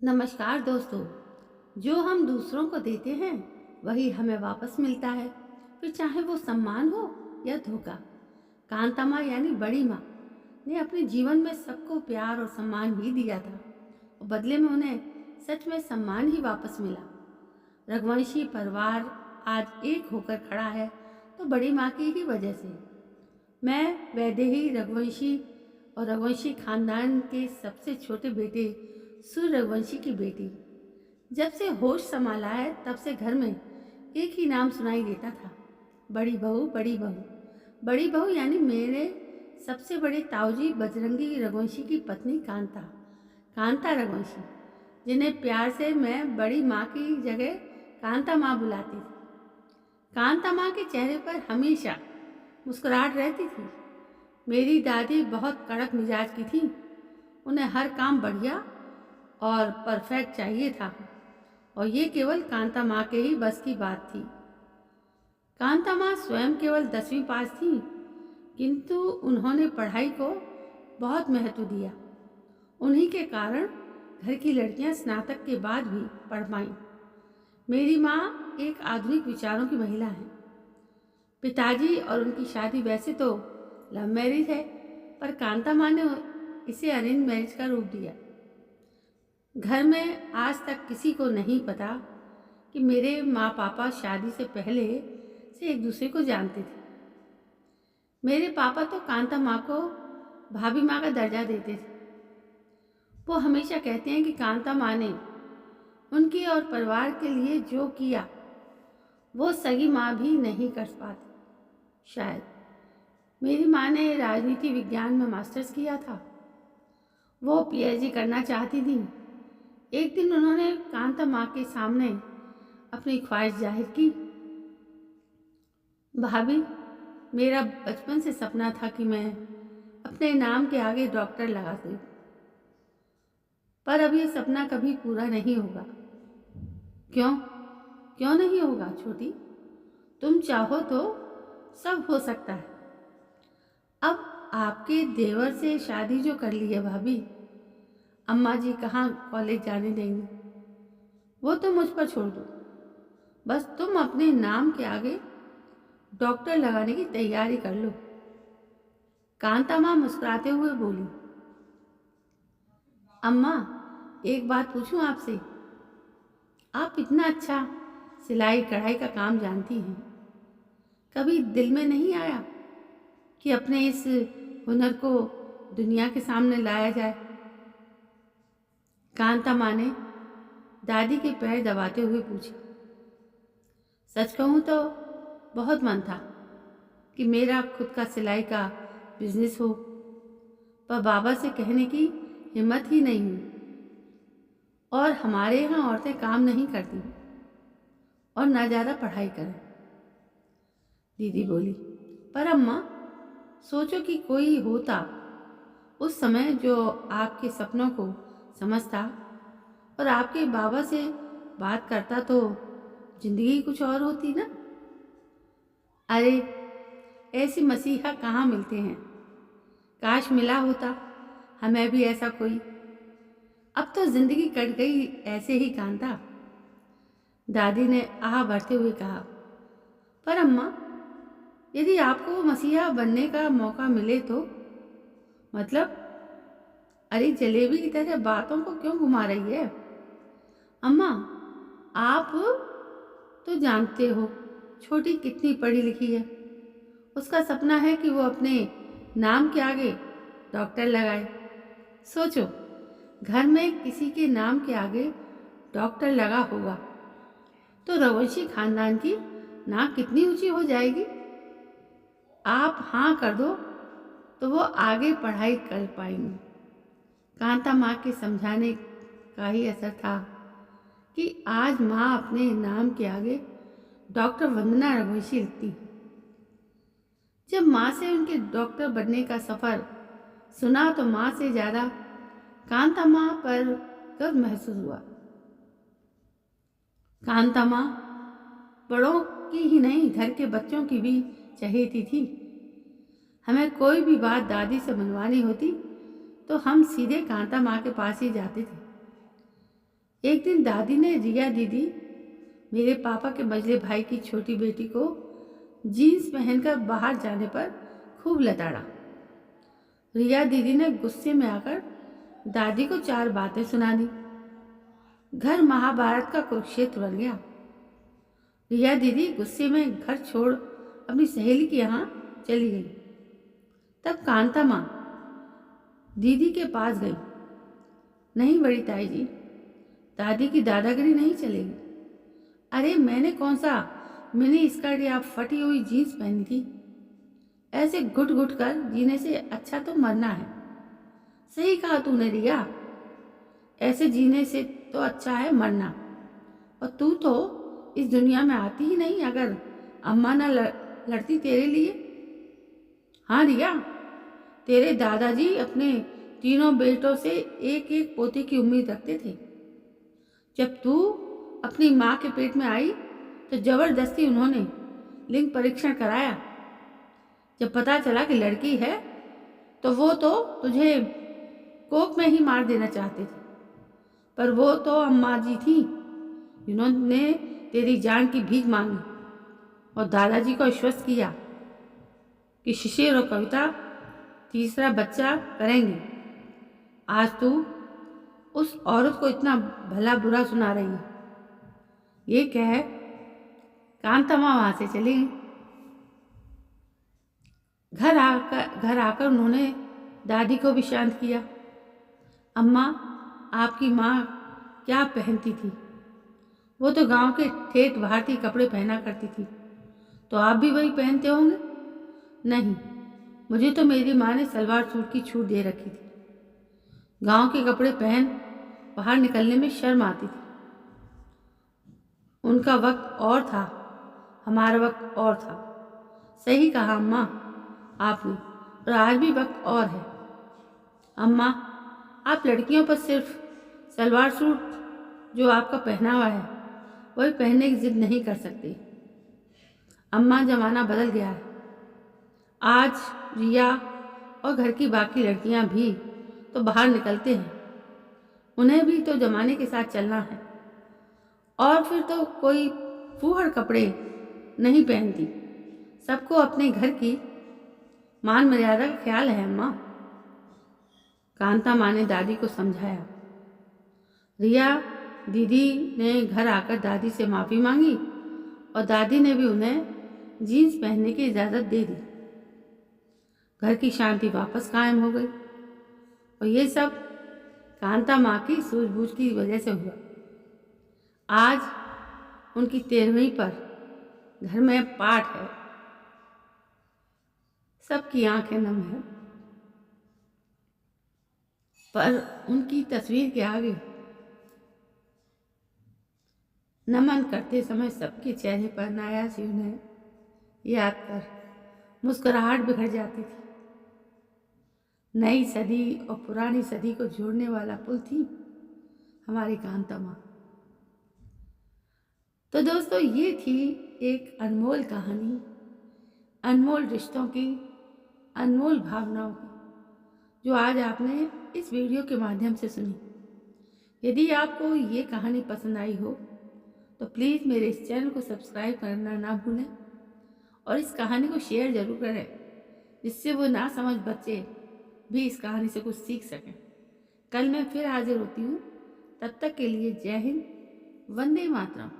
नमस्कार दोस्तों। जो हम दूसरों को देते हैं वही हमें वापस मिलता है, फिर चाहे वो सम्मान हो या धोखा। कांतामाँ यानी बड़ी माँ ने अपने जीवन में सबको प्यार और सम्मान ही दिया था और बदले में उन्हें सच में सम्मान ही वापस मिला। रघुवंशी परिवार आज एक होकर खड़ा है तो बड़ी माँ की ही वजह से। मैं वैदेही रघुवंशी और रघुवंशी खानदान के सबसे छोटे बेटे सूर्य रघुवंशी की बेटी। जब से होश संभाला है तब से घर में एक ही नाम सुनाई देता था, बड़ी बहू बड़ी बहू। बड़ी बहू यानी मेरे सबसे बड़े ताऊजी बजरंगी रघुवंशी की पत्नी कांता, कांता रघुवंशी, जिन्हें प्यार से मैं बड़ी माँ की जगह कांता माँ बुलाती थी। कांता माँ के चेहरे पर हमेशा मुस्कुराहट रहती थी। मेरी दादी बहुत कड़क मिजाज की थी, उन्हें हर काम बढ़िया और परफेक्ट चाहिए था और ये केवल कांता माँ के ही बस की बात थी। कांता माँ स्वयं केवल 10वीं पास थी, किंतु उन्होंने पढ़ाई को बहुत महत्व दिया। उन्हीं के कारण घर की लड़कियां स्नातक के बाद भी पढ़ पाईं। मेरी माँ एक आधुनिक विचारों की महिला है। पिताजी और उनकी शादी वैसे तो लव मैरिज है, पर कांता माँ ने इसे अरेंज मैरिज का रूप दिया। घर में आज तक किसी को नहीं पता कि मेरे माँ पापा शादी से पहले से एक दूसरे को जानते थे। मेरे पापा तो कांता माँ को भाभी माँ का दर्जा देते थे। वो हमेशा कहते हैं कि कांता माँ ने उनके और परिवार के लिए जो किया वो सगी माँ भी नहीं कर पाती। शायद मेरी माँ ने राजनीति विज्ञान में मास्टर्स किया था, वो पीएचडी करना चाहती थी। एक दिन उन्होंने कांता माँ के सामने अपनी ख्वाहिश जाहिर की, भाभी, मेरा बचपन से सपना था कि मैं अपने नाम के आगे डॉक्टर लगा दूं, पर अब ये सपना कभी पूरा नहीं होगा। क्यों क्यों नहीं होगा छोटी? तुम चाहो तो सब हो सकता है। अब आपके देवर से शादी जो कर ली है भाभी, अम्मा जी कहाँ कॉलेज जाने देंगी? वो तो मुझ पर छोड़ दो, बस तुम अपने नाम के आगे डॉक्टर लगाने की तैयारी कर लो। कांता माँ मुस्कुराते हुए बोली, अम्मा, एक बात पूछूं आपसे? आप इतना अच्छा सिलाई कढ़ाई का काम जानती हैं, कभी दिल में नहीं आया कि अपने इस हुनर को दुनिया के सामने लाया जाए? कांता माँ ने दादी के पैर दबाते हुए पूछा। सच कहूँ तो बहुत मन था कि मेरा खुद का सिलाई का बिजनेस हो, पर बाबा से कहने की हिम्मत ही नहीं हुई। और हमारे यहाँ औरतें काम नहीं करती और ना ज़्यादा पढ़ाई करें। दीदी बोली, पर अम्मा, सोचो कि कोई होता उस समय जो आपके सपनों को समझता और आपके बाबा से बात करता तो जिंदगी कुछ और होती ना। अरे, ऐसे मसीहा कहाँ मिलते हैं? काश मिला होता हमें भी ऐसा कोई। अब तो जिंदगी कट गई ऐसे ही कांता, दादी ने आह भरते हुए कहा। पर अम्मा, यदि आपको मसीहा बनने का मौका मिले तो? मतलब? अरे, जलेबी की तरह बातों को क्यों घुमा रही है? अम्मा, आप तो जानते हो छोटी कितनी पढ़ी लिखी है। उसका सपना है कि वो अपने नाम के आगे डॉक्टर लगाए। सोचो, घर में किसी के नाम के आगे डॉक्टर लगा होगा तो रघुवंशी खानदान की नाक कितनी ऊंची हो जाएगी। आप हाँ कर दो तो वो आगे पढ़ाई कर पाएंगी। कांता माँ के समझाने का ही असर था कि आज माँ अपने नाम के आगे डॉक्टर वंदना रघुवंशी लिखती। जब माँ से उनके डॉक्टर बनने का सफ़र सुना तो माँ से ज़्यादा कांता माँ पर गर्व महसूस हुआ। कांता माँ बड़ों की ही नहीं, घर के बच्चों की भी चहेती थी। हमें कोई भी बात दादी से मनवानी होती तो हम सीधे कांता माँ के पास ही जाते थे। एक दिन दादी ने रिया दीदी, मेरे पापा के मझले भाई की छोटी बेटी को जीन्स पहनकर बाहर जाने पर खूब लताड़ा। रिया दीदी ने गुस्से में आकर दादी को 4 बातें सुना दी। घर महाभारत का कुरुक्षेत्र बन गया। रिया दीदी गुस्से में घर छोड़ अपनी सहेली के यहाँ चली गई। तब कांता माँ दीदी के पास गई। नहीं बड़ी ताई जी, दादी की दादागिरी नहीं चलेगी। अरे मैंने कौन सा मिनी स्कर्ट या फटी हुई जीन्स पहनी थी? ऐसे घुट घुट कर जीने से अच्छा तो मरना है। सही कहा तूने रिया, ऐसे जीने से तो अच्छा है मरना। और तू तो इस दुनिया में आती ही नहीं अगर अम्मा ना लड़ती तेरे लिए। हाँ रिया, तेरे दादाजी अपने तीनों बेटों से एक एक पोते की उम्मीद रखते थे। जब तू अपनी माँ के पेट में आई तो जबरदस्ती उन्होंने लिंग परीक्षण कराया। जब पता चला कि लड़की है तो वो तो तुझे कोख में ही मार देना चाहते थे, पर वो तो अम्मा जी थी जिन्होंने तेरी जान की भीख मांगी और दादाजी को आश्वस्त किया कि शिशिर और कविता तीसरा बच्चा करेंगे। आज तू उस औरत को इतना भला बुरा सुना रही है। ये कह कांतम्मा वहां से चली गई। घर आकर उन्होंने दादी को भी शांत किया। अम्मा, आपकी माँ क्या पहनती थी? वो तो गांव के ठेठ भारतीय कपड़े पहना करती थी, तो आप भी वही पहनते होंगे? नहीं, मुझे तो मेरी माँ ने सलवार सूट की छूट दे रखी थी। गांव के कपड़े पहन बाहर निकलने में शर्म आती थी। उनका वक्त और था, हमारा वक्त और था। सही कहा अम्मा आपने, और आज भी वक्त और है। अम्मा, आप लड़कियों पर सिर्फ सलवार सूट जो आपका पहनावा है वही पहनने की जिद नहीं कर सकती। अम्मा, जमाना बदल गया है। आज रिया और घर की बाकी लड़कियां भी तो बाहर निकलते हैं। उन्हें भी तो जमाने के साथ चलना है। और फिर तो कोई फूहड़ कपड़े नहीं पहनती। सबको अपने घर की मान मर्यादा का ख्याल है अम्मा। कांता माँ ने दादी को समझाया। रिया दीदी ने घर आकर दादी से माफ़ी मांगी और दादी ने भी उन्हें जीन्स पहनने की इजाज़त दे दी। घर की शांति वापस कायम हो गई और ये सब कांता माँ की सूझबूझ की वजह से हुआ। आज उनकी 13वीं पर घर में पाठ है। सबकी आंखें नम है, पर उनकी तस्वीर के आगे नमन करते समय सबके चेहरे पर नायासी उन्हें याद कर मुस्कुराहट बिखर जाती थी। नई सदी और पुरानी सदी को जोड़ने वाला पुल थी हमारी कांता माँ। तो दोस्तों, ये थी एक अनमोल कहानी, अनमोल रिश्तों की, अनमोल भावनाओं की, जो आज आपने इस वीडियो के माध्यम से सुनी। यदि आपको ये कहानी पसंद आई हो तो प्लीज़ मेरे इस चैनल को सब्सक्राइब करना ना भूलें और इस कहानी को शेयर ज़रूर करें, जिससे वो ना समझ बच्चे भी इस कहानी से कुछ सीख सकें। कल मैं फिर हाजिर होती हूँ। तब तक के लिए जय हिंद, वंदे मातरम।